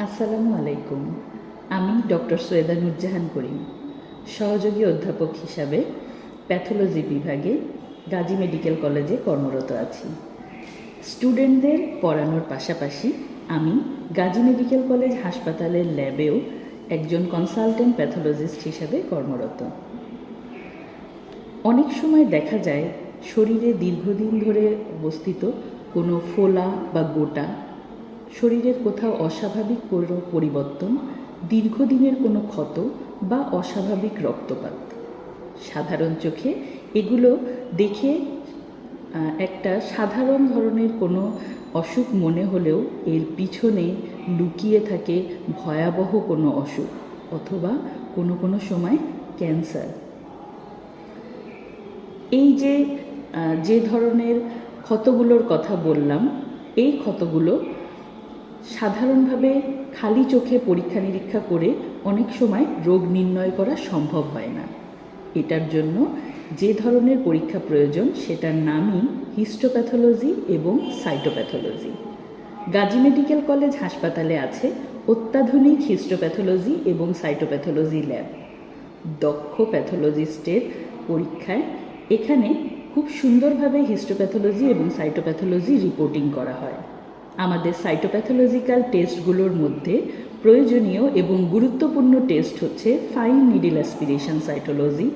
আসসালামু আলাইকুম। আমি ডক্টর সৈয়দা নুরজাহান করিম, সহযোগী অধ্যাপক হিসাবে প্যাথোলজি বিভাগে গাজী মেডিকেল কলেজে কর্মরত আছি। স্টুডেন্টদের পড়ানোর পাশাপাশি আমি গাজী মেডিকেল কলেজ হাসপাতালের ল্যাবেও একজন কনসালটেন্ট প্যাথোলজিস্ট হিসাবে কর্মরত। অনেক সময় দেখা যায় শরীরে দীর্ঘদিন ধরে অবস্থিত কোনো ফোলা বা গোটা, শরীরের কোথাও অস্বাভাবিক কোনো পরিবর্তন, দীর্ঘদিনের কোনো ক্ষত বা অস্বাভাবিক রক্তপাত। সাধারণ চোখে এগুলো দেখে একটা সাধারণ ধরনের কোনো অসুখ মনে হলেও এর পিছনে লুকিয়ে থাকে ভয়াবহ কোনো অসুখ অথবা কোনো সময় ক্যান্সার। এই যে ধরনের ক্ষতগুলোর কথা বললাম, এই ক্ষতগুলো সাধারণভাবে খালি চোখে পরীক্ষা নিরীক্ষা করে অনেক সময় রোগ নির্ণয় করা সম্ভব হয় না। এটার জন্য যে ধরনের পরীক্ষা প্রয়োজন সেটার নামই হিস্টোপ্যাথোলজি এবং সাইটোপ্যাথোলজি। গাজী মেডিকেল কলেজ হাসপাতালে আছে অত্যাধুনিক হিস্টোপ্যাথোলজি এবং সাইটোপ্যাথোলজি ল্যাব। দক্ষ প্যাথোলজিস্টের পরীক্ষায় এখানে খুব সুন্দরভাবে হিস্টোপ্যাথোলজি এবং সাইটোপ্যাথোলজি রিপোর্টিং করা হয়। আমাদের সাইটোপ্যাথোলজিক্যাল টেস্টগুলোর মধ্যে প্রয়োজনীয় এবং গুরুত্বপূর্ণ টেস্ট হচ্ছে fine needle aspiration cytology,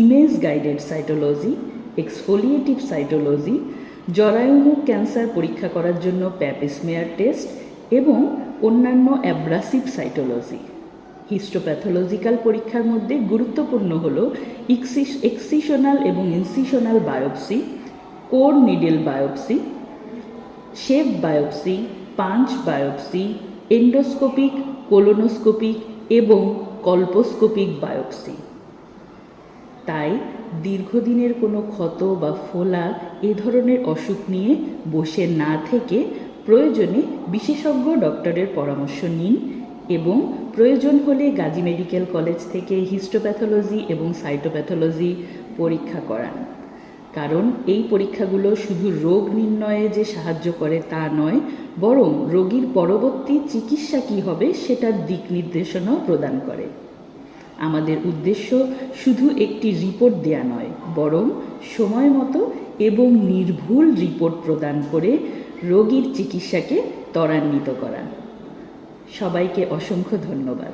image guided cytology, exfoliative cytology, জরায়ুমুখ ক্যান্সার পরীক্ষা করার জন্য প্যাপস্মিয়ার টেস্ট এবং অন্যান্য অ্যাব্রাসিভ সাইটোলজি। হিস্টোপ্যাথোলজিক্যাল পরীক্ষার মধ্যে গুরুত্বপূর্ণ হল এক্সিশনাল এবং incisional biopsy, core needle biopsy, shave biopsy, punch biopsy, endoscopic, colonoscopic এবং কল্পোস্কোপিক বায়োপসি। তাই দীর্ঘদিনের কোনো ক্ষত বা ফোলা এ ধরনের অসুখ নিয়ে বসে না থেকে প্রয়োজনে বিশেষজ্ঞ ডক্টরের পরামর্শ নিন এবং প্রয়োজন হলে গাজী মেডিকেল কলেজ থেকে হিস্টোপ্যাথোলজি এবং সাইটোপ্যাথোলজি পরীক্ষা করান। কারণ এই পরীক্ষাগুলো শুধু রোগ নির্ণয়ে যে সাহায্য করে তা নয়, বরং রোগীর পরবর্তী চিকিৎসা কী হবে সেটার দিক নির্দেশনাও প্রদান করে। আমাদের উদ্দেশ্য শুধু একটি রিপোর্ট দেয়া নয়, বরং সময় মতো এবং নির্ভুল রিপোর্ট প্রদান করে রোগীর চিকিৎসাকে ত্বরান্বিত করা। সবাইকে অসংখ্য ধন্যবাদ।